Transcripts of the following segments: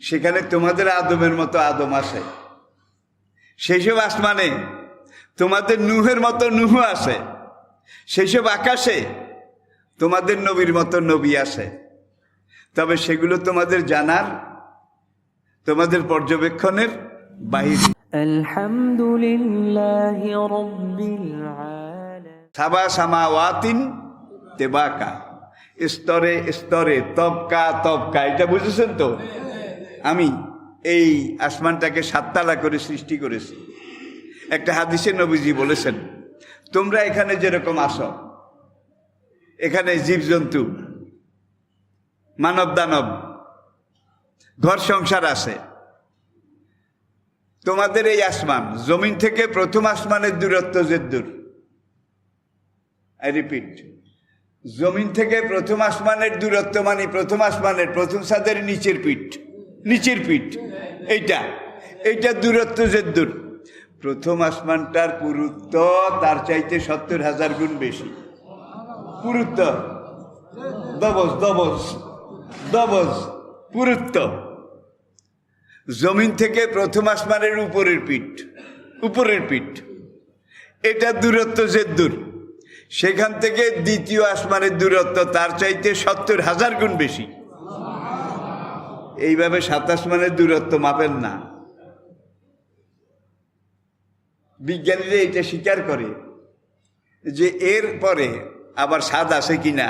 সেখানে তোমাদের আদমের মতো আদম আসে। সেই সব আসমানে তোমাদের নূহের মতো নূহ আসে। সেই সব আকাশে তোমাদের নবীর মতো নবী আসে। তবে সেগুলো তোমাদের জানার, তোমাদের পর্যবেক্ষণের বাহিরে। আলহামদুলিল্লাহি রাব্বিল আলামিন। সাবা সামাওয়াতিন তেবাকা, স্তরে স্তরে, তবকা তবকা। এটা বুঝেছেন তো? আমি এই আসমানটাকে 7 তালা করে সৃষ্টি করেছি। একটা হাদিসে নবীজি বলেছেন, তোমরা এখানে যেরকম আসো, এখানে জীবজন্তু, মানব দানব, ঘর সংসার আছে। তোমাদের এই আসমান, জমিন থেকে প্রথম আসমানের দূরত্ব যে দূর, আই রিপিট, জমিন থেকে প্রথম আসমানের দূরত্ব মানে প্রথম আসমানের প্রথম ছাদের নিচের পিঠ, এইটা দূরত্ব যে দূর। প্রথম আসমানটার পুরুত্ব তার চাইতে 70,000 গুণ বেশি। পুরুত্ব, দবজ পুরুত্ব। জমিন থেকে প্রথম আসমানের উপরের পিঠ, এটা দূরত্ব যে দূর। সেখান থেকে দ্বিতীয় আসমানের দূরত্ব তার চাইতে 70,000 গুণ বেশি। এইভাবে 7 আসমানের দূরত্ব মাপেন না। বিজ্ঞানীরা এটা স্বীকার করে যে এর পরে আবার স্বাদ আছে কিনা,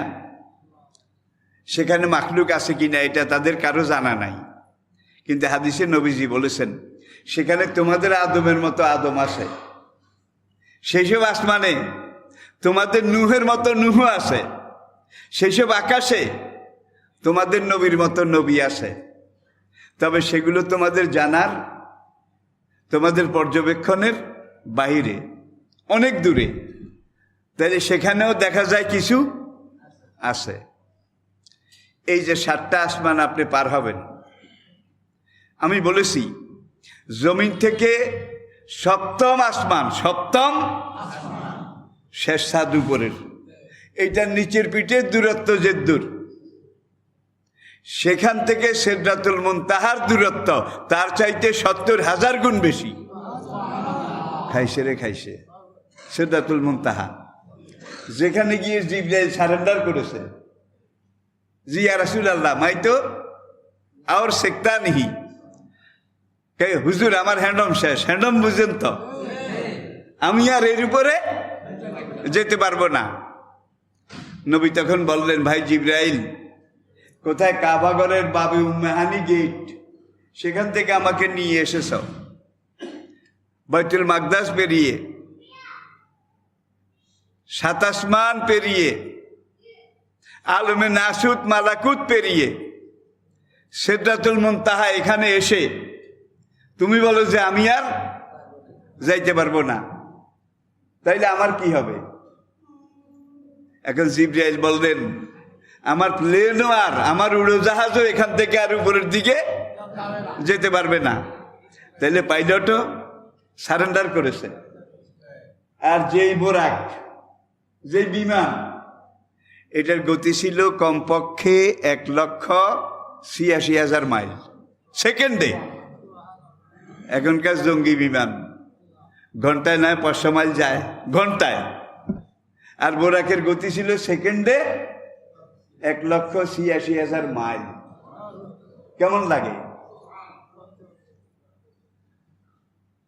সেখানে মাখলুক আছে কিনা, এটা তাদের কারো জানা নাই। কিন্তু হাদিসে নবীজি বলেছেন, সেখানে তোমাদের আদমের মতো আদম আসে। সেই সব আসমানে তোমাদের নূহের মতো নূহ আসে। সেই সব আকাশে তোমাদের নবীর মতো নবী আসে। তবে সেগুলো তোমাদের জানার, তোমাদের পর্যবেক্ষণের বাহিরে, অনেক দূরে। তাহলে সেখানেও দেখা যায় কিছু আছে। এই যে 7টা আসমান আপনি পার হবেন, আমি বলেছি জমিন থেকে সপ্তম আসমান, শেষ ছাদ উপরের, এইটার নিচের পিঠে দূরত্ব যে দূর। সেখান থেকে সিদরাতুল মুনতাহার দূরত্ব তার চাইতে 70,000 গুণ বেশি। খাইছে সিদরাতুল মুনতাহা, যেখানে গিয়ে জিবরাইল সারেন্ডার করেছে, জি ইয়া রাসূলুল্লাহ মাইতো আর সেক্তা নিহি, হুজুর আমার হ্যান্ডম শেষ। হ্যান্ডম বুঝেন তো, আমি আর এর উপরে যেতে পারবো না। নবী তখন বললেন, ভাই জিবরাইল, কোথায়? কাবাগরের বাবে উম্মেহানি গেট, সেখান থেকে আমাকে নিয়ে এসেছ। বাইতুল মাকদাস পেরিয়ে, 7 আসমান পেরিয়ে, আলমে নাসুত মালাকুত পেরিয়ে, সিদরাতুল মুনতাহা এখানে এসে তুমি বলো যে আমি আর যাইতে পারবো না, তাইলে আমার কি হবে? এখন জিবরাইল বললেন, আমার প্লেনও আর আমার উড়োজাহাজও এখান থেকে আর উপরের দিকে যেতে পারবে না। তাইলে পাইলটও সারেন্ডার করেছে। আর যেই বোরাক, যেই বিমান, এটার গতি ছিল কমপক্ষে 1,86,000 মাইল সেকেন্ডে। এখনকার জঙ্গি বিমান ঘন্টায় নয় 500 মাইল যায় ঘন্টায়, আর বোরাকের গতি ছিল সেকেন্ডে 1,86,000 মাইল। কেমন লাগে?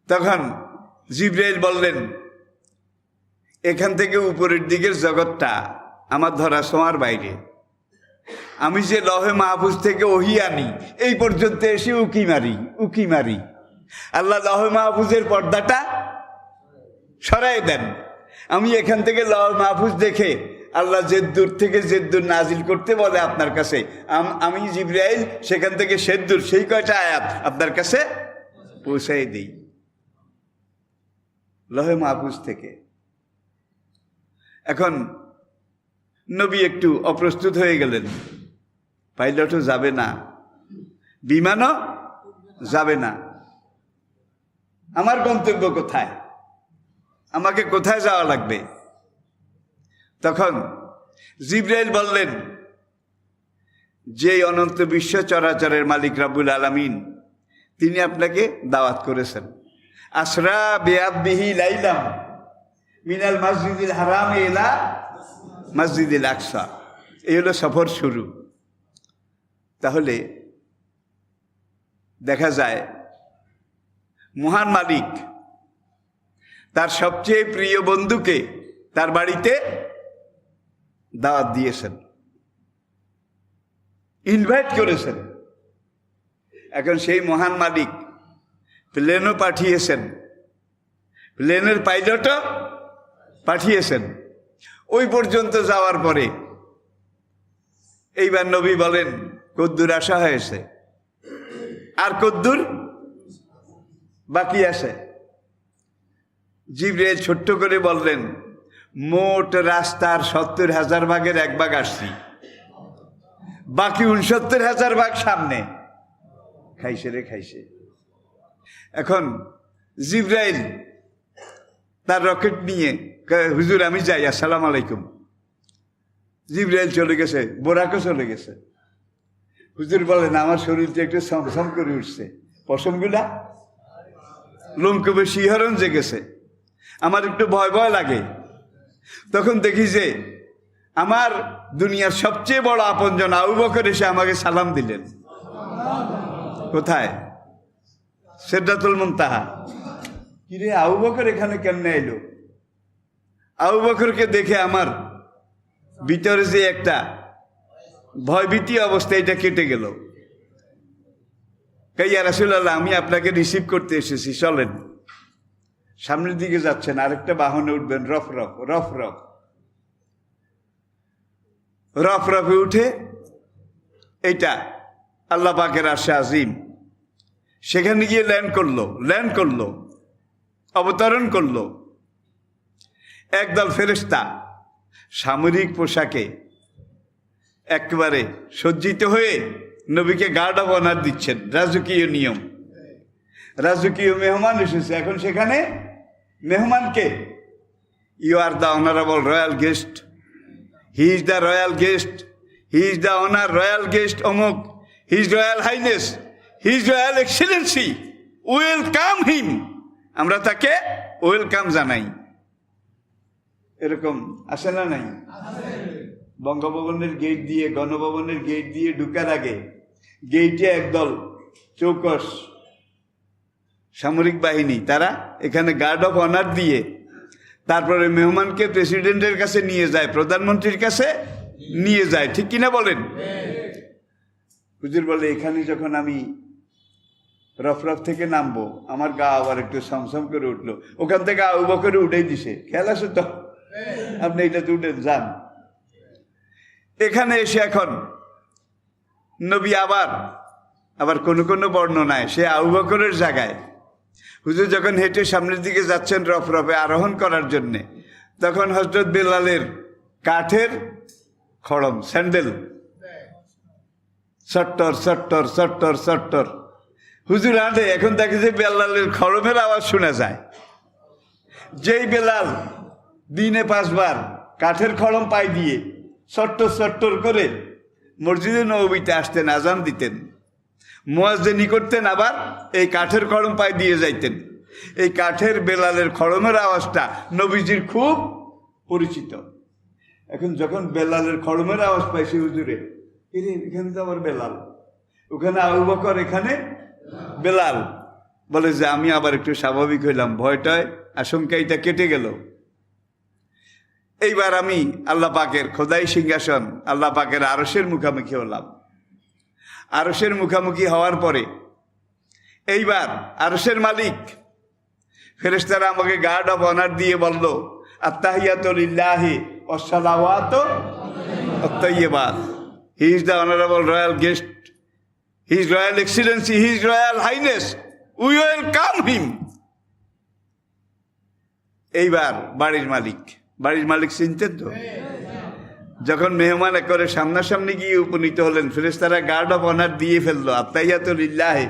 তখন জিবরাইল বললেন, এখান থেকে উপরের দিকের জগৎটা আমার ধরা ছোঁয়ার বাইরে। আমি যে লহে মাহফুজ থেকে ওহী আনি, এই পর্যন্ত এসে উকি মারি। আল্লাহ লহে মাহফুজের পর্দাটা সরাই দেন। আমি এখান থেকে লহে মাহফুজ দেখে আল্লাহ যে দূর থেকে যে দূর নাজিল করতে বলে আপনার কাছে, আমি জিবরাইল সেখান থেকে সে দূর সেই কয়টা আয়াত আপনার কাছে পৌঁছাই দিই লহে মাহফুজ থেকে। এখন নবী একটু অপ্রস্তুত হয়ে গেলেন। পাইলটও যাবে না, বিমানও যাবে না। আমার গন্তব্য কোথায়? আমাকে কোথায় যাওয়া লাগবে? তখন জিবরাইল বললেন যেই অনন্ত বিশ্ব চরাচরের মালিক রব্বুল আলামিন তিনি আপনাকে দাওয়াত করেছেন। আসরা বিআবদিহি লাইলাম মিনাল মসজিদিল হারাম ইলা মসজিদিল আকসা, এই হলো সফর শুরু। তাহলে দেখা যায় মহান মালিক তার সবচেয়ে প্রিয় বন্ধুকে তার বাড়িতে দাওয়াত দিয়েছেন, ইনভাইট করেছেন। এখন সেই মহান মালিক প্লেনও পাঠিয়েছেন, প্লেনের পাইলটও পাঠিয়েছেন। ওই পর্যন্ত যাওয়ার পরে এইবার নবী বলেন কদ্দুর আসা হয়েছে, আর কদ্দুর বাকি আছে। জিবরাইল ছোট্ট করে বললেন, মোট রাস্তার 70,000 ভাগের 1 ভাগ আসছি, বাকি 69,000 ভাগ সামনে। খাইছে রে খাইছে। এখন জিবরাইল তার রকেট নিয়ে হুজুর আমি যাই, আসসালাম আলাইকুম। জিবরাইল চলে গেছে, বোরাকও চলে গেছে। হুজুর বলেন আমার শরীরটা একটু সমসম করে উঠছে, পশমগুলা লোমকূপে শিহরণ জেগেছে, আমার একটু ভয় ভয় লাগে। তখন দেখি যে আমার দুনিয়ার সবচেয়ে বড় আপনজন আবু বকর এসে আমাকে সালাম দিলেন। কোথায়? সিদরাতুল মুনতাহা। কিরে আবু বকর এখানে কেমনে এলো? আবু বকরকে দেখে আমার ভিতরে যে একটা ভয়ভীতি অবস্থা, এটা কেটে গেল। ইয়া রাসূলুল্লাহ, আমি আপনাকে রিসিভ করতে এসেছি, চলেন। সামনের দিকে যাচ্ছেন, আরেকটা বাহনে উঠবেন, রফ রফ রফ রফ রফ রফে উঠে এইটা আল্লাহ পাকের আরশে আজিম, সেখানে গিয়ে ল্যান্ড করলো, অবতরণ করলো। একদল ফেরেশতা সামরিক পোশাকে একেবারে সজ্জিত হয়ে নবীকে গার্ড অব অনার দিচ্ছেন। রাজকীয় নিয়ম, রাজকীয় মেহমান এসেছে। এখন সেখানে মেহমানকে, you are the honourable royal guest, he is the royal guest, he is the honour royal guest অমুক, his royal highness, his royal excellency, welcome him. আমরা তাকে ওয়েলকাম জানাই। এরকম আসে না নাই? বঙ্গভবনের গেট দিয়ে, গণভবনের গেট দিয়ে ঢুকার আগে গেটে একদল চৌকস সামরিক বাহিনী, তারা এখানে গার্ড অফ অনার দিয়ে তারপরে মেহমানকে প্রেসিডেন্টের কাছে নিয়ে যায়, প্রধানমন্ত্রীর কাছে নিয়ে যায়। ঠিক কিনা বলেন? হুজুর বলে এখানে যখন আমি রফরফ থেকে নামবো, আমার গা আবার একটু সমসম করে উঠলো। ওখান থেকে আবু বকর উঠেই দিছে, খেয়াল আছে তো? আপনি এটা তো উঠে যান। এখানে এসে এখন নবী আবার কোনো বর্ণনায় সে আবু বকরের জায়গায়, হুজুর যখন হেঁটে সামনের দিকে যাচ্ছেন রফরফে আরোহণ করার জন্যে, তখন হযরত বেলালের কাঠের খড়ম, স্যান্ডেল চট্টর চট্টর চট্টর চট্টর হুজুর হাঁটে। এখন দেখে যে বেলালের খড়মের আওয়াজ শোনা যায়। যেই বেলাল দিনে 5 বার কাঠের খড়ম পাই দিয়ে চট্টর চট্টর করে মসজিদে নববীতে আসতেন, আজান দিতেন, মুয়াজ্জিনি করতেন, আবার এই কাঠের খড়ম পাই দিয়ে যাইতেন। এই কাঠের বেলালের খড়মের আওয়াজটা নবীজির খুব পরিচিত। এখন যখন বেলালের খড়মের আওয়াজ পাইছে হুজুরে, এখানে তো আবার বেলাল, ওখানে আবু বকর, এখানে বেলাল। বলে যে আমি আবার একটু স্বাভাবিক হইলাম, ভয়টায় আশঙ্কাইটা কেটে গেল। এইবার আমি আল্লাহ পাকের খোদাই সিংহাসন, আল্লাহ পাকের আরশের মুখামুখি হলাম। আরশের মুখামুখি হওয়ার পরে এইবার আরশের মালিক ফেরেশতারা আমাকে গার্ড অফ অনার দিয়ে বলল, আত্তাহিয়াতু লিল্লাহি ওয়াস সালাওয়াতু ওয়াত তাইয়্যিবাত, he is the honourable royal guest, his royal excellency, his royal highness, we welcome him. এইবার বাড়ির মালিক চিনতেন তো? যখন মেহমান করে সামনাসামনি গিয়ে উপনীত হলেন, ফেরেশতারা গার্ড অফ অনার দিয়ে ফেললো, আত্তাহিয়াতু লিল্লাহি।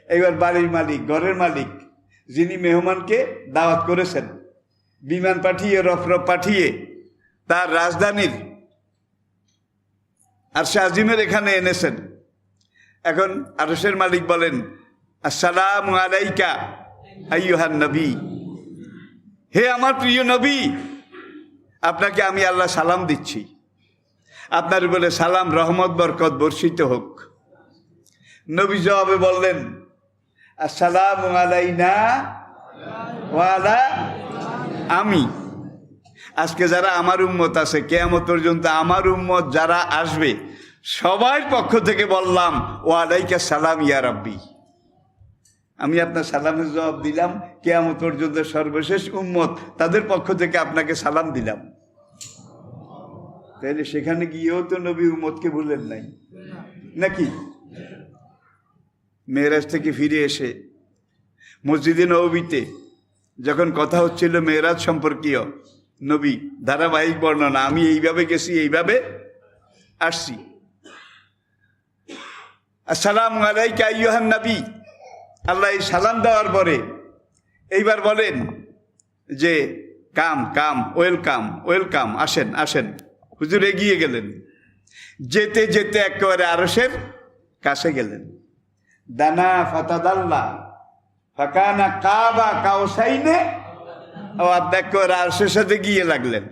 এইবার বাড়ির মালিক, ঘরের মালিক, যিনি মেহমানকে দাওয়াত করেছেন, বিমান পাঠিয়ে, রফরফ পাঠিয়ে তার রাজধানীর আরশে আজিমের এখানে এনেছেন। এখন আরশের মালিক বলেন, আসসালামু আলাইকা আইয়ুহান নবী, হে আমার প্রিয় নবী, আপনাকে আমি আল্লাহ সালাম দিচ্ছি, আপনার উপরে সালাম রহমত বরকত বর্ষিত হোক। নবী জবাবে বললেন, আসসালামু আলাইনা ওয়া আলা আমি। আজকে যারা আমার উম্মত আছে, কিয়ামত পর্যন্ত আমার উম্মত যারা আসবে, সবার পক্ষ থেকে বললাম, ওয়া আলাইকা সালাম ইয়া রাব্বি। আমি আপনার সালামের জবাব দিলাম, কিয়ামত পর্যন্ত সর্বশেষ উম্মত তাদের পক্ষ থেকে আপনাকে সালাম দিলাম। তাইলে সেখানে গিয়েও তো নবী উম্মতকে ভুলেন নাই নাকি? মেরাজ থেকে ফিরে এসে মসজিদে নববীতে যখন কথা হচ্ছিল মেরাজ সম্পর্কীয়, নবী ধারাবাহিক বর্ণনা, আমি এইভাবে গেছি, এইভাবে আসছি। আসসালামু আলাইকা আইয়ুহান নবী, আল্লাহ এই সালাম দেওয়ার পরে এইবার বলেন যে কাম কাম, ওয়েলকাম ওয়েলকাম, আসেন আসেন। হুজুর এগিয়ে গেলেন, যেতে যেতে একেবারে আরশের কাছে গেলেন। দানা ফাতাদাল্লা ফাকানা কাবা কাউসাইনে, ও আপনি একেবারে আরশের সাথে গিয়ে লাগলেন।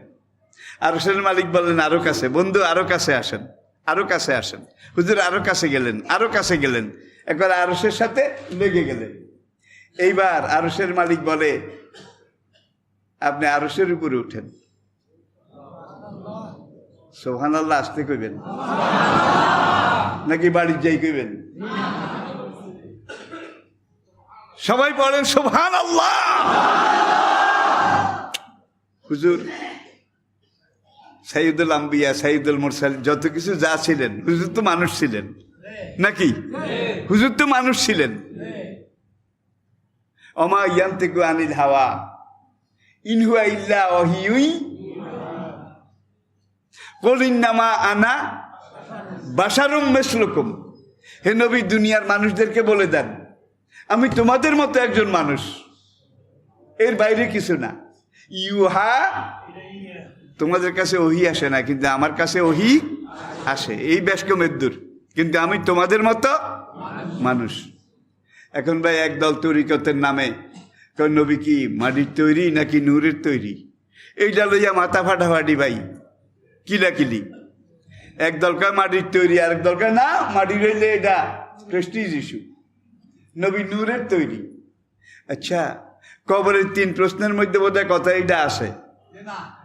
আরশের মালিক বললেন, আরো কাছে বন্ধু, আরো কাছে আসেন, আরো কাছে আসেন। হুজুর আরো কাছে গেলেন, আরো কাছে গেলেন, একবার আরশের সাথে লেগে গেলেন। এইবার আরশের মালিক বলে, আপনি আরশের উপরে উঠেন। সুবহানাল্লাহ আসতে কইবেন নাকি বাড়ির যাই কইবেন? সবাই বলেন সুবহানাল্লাহ। হুজুর সাইয়্যিদুল আম্বিয়া, সাইয়্যিদুল মুরসালিন, যত কিছু যা ছিলেন, হুজুর তো মানুষ ছিলেন নাকি? হুজুর তো মানুষ ছিলেন। ওমা ইয়ান্তিকু আনিল হাওয়া ইন হুয়া ইল্লা ওয়াহিয়ুই কুল ইন্নামা আনা বাশারুম মিসলুকুম। হে নবী, দুনিয়ার মানুষদেরকে বলে দেন, আমি তোমাদের মতো একজন মানুষ, এর বাইরে কিছু না। ইউহা, তোমাদের কাছে ওহি আসে না, কিন্তু আমার কাছে ওহি আসে, এই বেশকমের দূর, কিন্তু আমি তোমাদের মতো মানুষ। এখন ভাই একদল তরিকতের নামে নবী কি মাটির তৈরি নাকি নূরের তৈরি, এইটা লইয়া মাথা ফাটাফাটি ভাই, কিলাকিলি। একদল কয় মাটির তৈরি, আরেক দল কয় না, মাটি রইলে এটা প্রেস্টিজ ইস্যু, নবী নূরের তৈরি। আচ্ছা, কবরের 3 প্রশ্নের মধ্যে বোধহয় কথা এইটা আসে।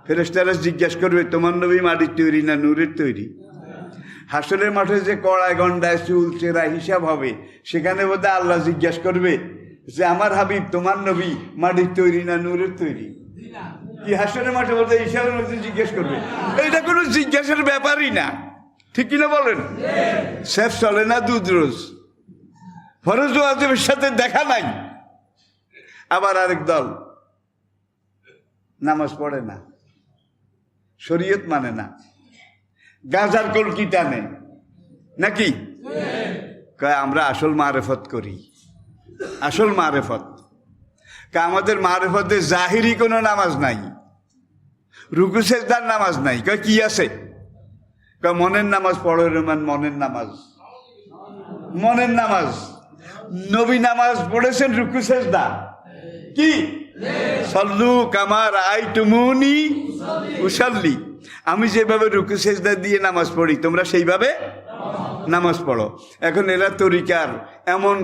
ফেরেশতারা জিজ্ঞেস করবে, তোমার নবী মাটির তৈরি না নূরের তৈরি? হাসরের মাঠে যে কড়ায় গন্ডায় চুল চেরা হিসাব হবে, সেখানে বোধহয় আল্লাহ জিজ্ঞেস করবে যে আমার হাবিব, তোমার নবী মাটির তৈরি না নূরের তৈরি? কি হাসরের মাঠে বোধহয় হিসাবের মধ্যে জিজ্ঞেস করবে? এটা কোনো জিজ্ঞাসার ব্যাপারই না, ঠিক কিনা বলেন? শেফ চলে না দুধ রোজ, ফরজ ওয়াজিবের সাথে দেখা নাই। আবার আরেক দল নামাজ পড়ে না, শরীয়ত মানে না, গাঁজার কলকি টানে নাকি? কয় আমরা আসল মারেফত করি, আসল মারেফত। আমাদের মারেফতে জাহিরি কোনো নামাজ নাই, রুকু সেজদার নামাজ নাই। কয় কি আছে? কয় মনের নামাজ পড়ো রহমান, মনের নামাজ, মনের নামাজ। নবী নামাজ পড়েছেন রুকু সেজদা কি? সল্লু কামার আইতুমুনি উসাল্লি, আমি যেভাবে রুকু সেজদা দিয়ে নামাজ পড়ি তোমরা সেইভাবে নামাজ পড়ো। এখন এরা তরিকার এমন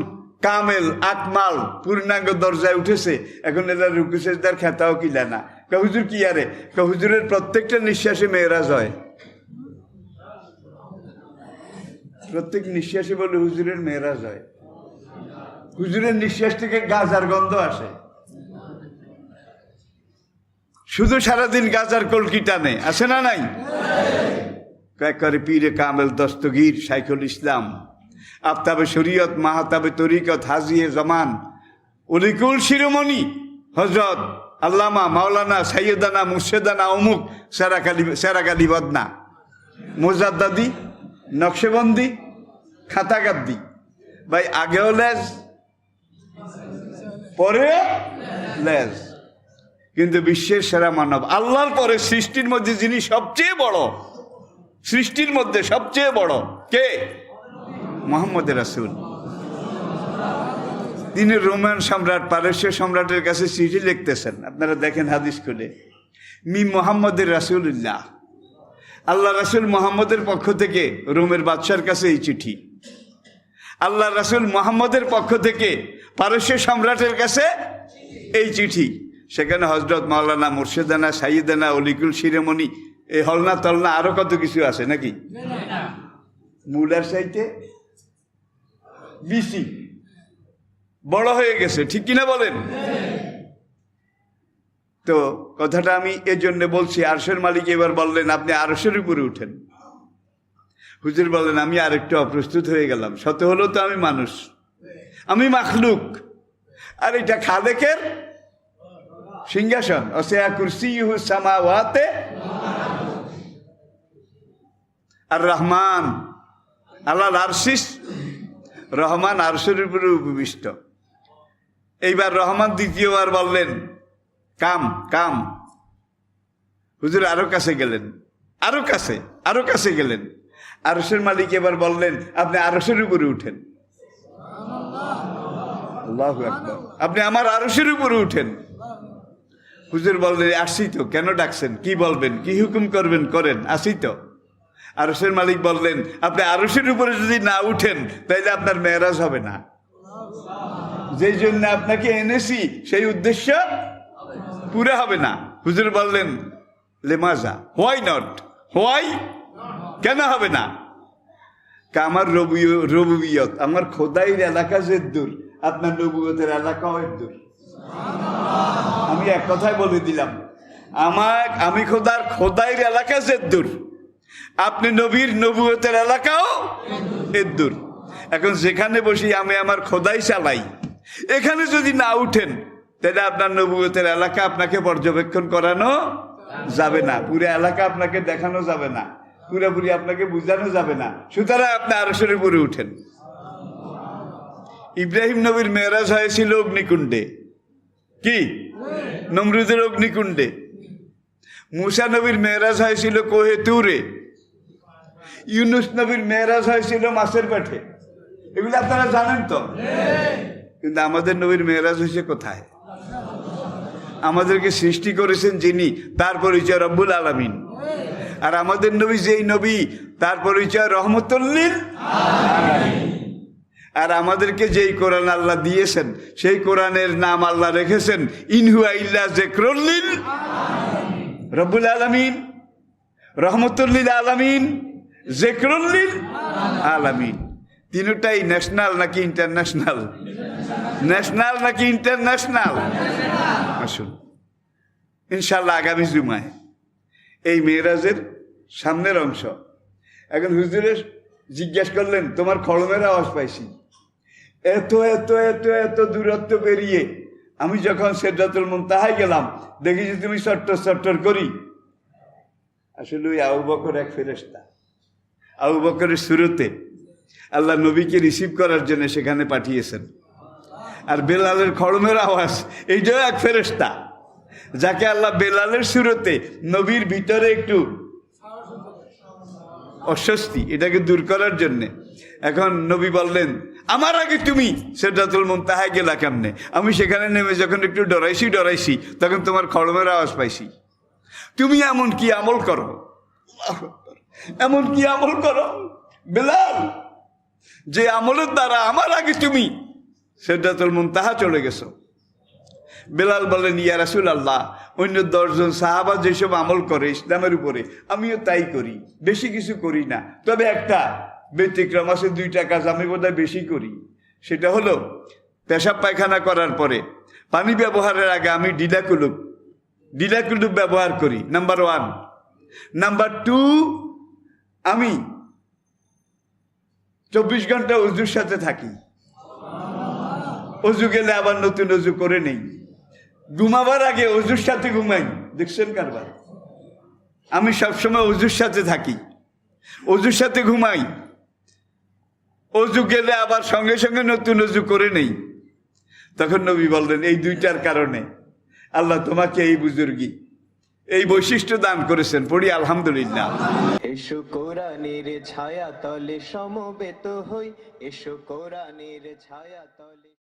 কামেল আকমাল পূর্ণাঙ্গ দরজায় উঠেছে, এখন এরা রুকু সেজদার খেতাও কিলা না। হুজুর কি আরে, হুজুরের প্রত্যেকটা নিঃশ্বাসে মেয়েরাজ হয়, প্রত্যেক নিঃশ্বাসে বলে হুজুরের মেয়েরাজ হয়। হুজুরের নিঃশ্বাস থেকে গাজার গন্ধ আসে, শুধু সারাদিন গাজার কলকি টানে, আছে না নাই? কয়েক করে পীরে কামেল দস্তগীর শাইখুল ইসলাম, আফতাবে শরীয়ত, মাহতাবে তরিকত, হাজিয়ে জমান, অলিকুল শিরোমণি হজরত আল্লামা মাওলানা সাইয়দানা মুর্শেদানা অমুক সেরাকালি বদনা, মোজাদ্দাদি, নকশেবন্দি, খাতাগাদ্দি। ভাই আগেও লেজ পরে লেজ, কিন্তু বিশ্বের সেরা মানব, আল্লাহর পরে সৃষ্টির মধ্যে যিনি সবচেয়ে বড়, সৃষ্টির মধ্যে সবচেয়ে বড় কে? মুহাম্মদ রাসূল। তিনি রোমান সম্রাট, পারস্য সম্রাটের কাছে চিঠি লিখতেছেন। আপনারা দেখেন হাদিস খুলে, মি মুহাম্মদের রাসূলুল্লাহ, আল্লাহ রাসূল মুহাম্মদের পক্ষ থেকে রোমের বাদশার কাছে এই চিঠি। আল্লাহ রাসূল মুহাম্মদের পক্ষ থেকে পারস্য সম্রাটের কাছে এই চিঠি। সেখানে হযরত মাওলানা মুর্শিদানা সাইয়েদানা অলিকুল শিরোমণি, এই হলনা তলনা আরো কত কিছু আছে নাকি? মুলার সাইতে বিসি বড় হয়ে গেছে, ঠিক কিনা বলেন? তো কথাটা আমি এর জন্য বলছি, আরশের মালিক এবার বললেন আপনি আরশের উপরে উঠেন। হুজুর বললেন আমি আরেকটু অপ্রস্তুত হয়ে গেলাম, শত হলো তো আমি মানুষ, আমি মাখলুক, আর এটা খালেকের সিংহাসন। ওয়াসি'a কুরসিয়ুহু সামাওয়াতি আর রহমান আলাল আরশিস, রহমান আরশের উপরে উপবিষ্ট। এইবার রহমান দ্বিতীয়বার বললেন কাম কাম। হুজুর আরো কাছে গেলেন, আরো কাছে, আরো কাছে গেলেন। আরশের মালিক এবার বললেন আপনি আরশের উপরে উঠেন। আল্লাহু আকবার, আপনি আমার আরশের উপরে উঠেন। হুজুর বললেন আসি তো, কেন ডাকছেন, কি বলবেন, কি হুকুম করবেন করেন, আসি তো। আরশের মালিক বললেন আপনি আরশের উপরে যদি না উঠেন তাহলে আপনার মেরাজ হবে না, যেই জন্য আপনাকে এনেছি সেই উদ্দেশ্য পুরো হবে না। হুজুর বললেন লেমাজা, হোয়াই নট, হোয়াই, কেন হবে না? আমার রবুবিয়ত, আমার খোদাইর এলাকা যে দূর, আপনার নবুয়তের এলাকাও দূর। আমি এক কথায় বলে দিলাম, আমি খোদাইর এলাকা যে দূর, আপনি নবীর নবুয়তের এলাকাও এর দূর। এখন যেখানে বসি আমি আমার খোদাই চালাই, এখানে যদি না উঠেন তাহলে আপনার নবুয়তের এলাকা আপনাকে পর্যবেক্ষণ করানো যাবে না, পুরো এলাকা আপনাকে দেখানো যাবে না, পুরোপুরি আপনাকে বুঝানো যাবে না। সুতরাং আপনি আরশের উপরে উঠেন। ইব্রাহিম নবীর মেরাজ হয়েছিল অগ্নিকুণ্ডে, কি নমরুদের অগ্নিকুণ্ডে। মুসা নবীর মেরাজ হয়েছিল কোহে তুরে। ইউনুস নবীর মেরাজ হয়েছিল মাছের পেটে। এগুলো আপনারা জানেন তো। কিন্তু আমাদের নবীর মেরাজ হয়েছে কোথায়? আমাদেরকে সৃষ্টি করেছেন যিনি, তার পরিচয় রব্বুল আলামিন। আর আমাদের নবী যেই নবী, তার পরিচয় রহমতুল লিল আলামিন। আর আমাদেরকে যেই কোরআন আল্লাহ দিয়েছেন সেই কোরআনের নাম আল্লাহ রেখেছেন ইন হুয়া ইল্লা যিকরুল লিল রব্বুল আলামিন, রহমতুল লিল আলামিন, যিকরুল লিল আলামিন। তিনটাই ন্যাশনাল নাকি ইন্টারন্যাশনাল? ন্যাশনাল নাকি ইন্টারন্যাশনাল? আসুন ইনশাআল্লাহ আগামী জুমায় এই মেরাজের সামনের অংশ। এখন হুজুরে জিজ্ঞেস করলেন তোমার খড়মের আওয়াজ পাইছি, এত এত এত এত দূরত্ব পেরিয়ে আমি যখন সিদরাতুল মুনতাহায় গেলাম দেখি যে তুমি চট্টর চট্টর করি। আসলে ওই আবু বকর এক ফেরেশতা, আবু বকরের শুরুতে আল্লাহ নবীকে রিসিভ করার জন্য সেখানে পাঠিয়েছেন। আর বেলালের খড়মের আওয়াজ এইটাও এক ফেরেশতা, যাকে আল্লাহ বেলালের শুরুতে নবীর ভিতরে একটু অস্বস্তি, এটাকে দূর করার জন্যে এখন নবী বললেন আমার আগে তুমি সিদরাতুল মুনতাহায় গেলা কেমনে? আমি সেখানে নেমে যখন একটু ডরাইছি তখন তোমার খড়মের আওয়াজ পাইছি। তুমি এমন কি আমল করো, এমন কি আমল করো বেলাল, যে আমলের দ্বারা আমার আগে তুমি সিদরাতুল মুনতাহা চলে গেছো? বেলাল বলেন ইয়া রাসূলুল্লাহ, অন্য 10 জন সাহাবা যেসব আমল করে ইসলামের উপরে আমিও তাই করি, বেশি কিছু করি না। তবে একটা ব্যতিক্রম আছে, 2টা কাজ আমি বোধহয় বেশি করি। সেটা হলো পেশাব পায়খানা করার পরে পানি ব্যবহারের আগে আমি ডিলাকুলুপ ব্যবহার করি, নাম্বার 1। নাম্বার 2, আমি 24 ঘন্টা ওযুর সাথে থাকি। অজু গেলে আবার নতুন অজু করে নেই। ঘুমাবার আগে অজুর সাথে ঘুমাই। দেখছেন কারবার? আমি সবসময় অজুর সাথে থাকি, অজুর সাথে ঘুমাই। অজু গেলে আবার সঙ্গে সঙ্গে নতুন অজু করে নেই। তখন নবী বললেন এই 2টার কারণে আল্লাহ তোমাকে এই বুজুর্গি এই বৈশিষ্ট্য দান করেছেন, পড়ি আলহামদুলিল্লাহ। এসো কোরআনের ছায়া তলে সমবেত হই, এসো কোরআনের ছায়া তলে।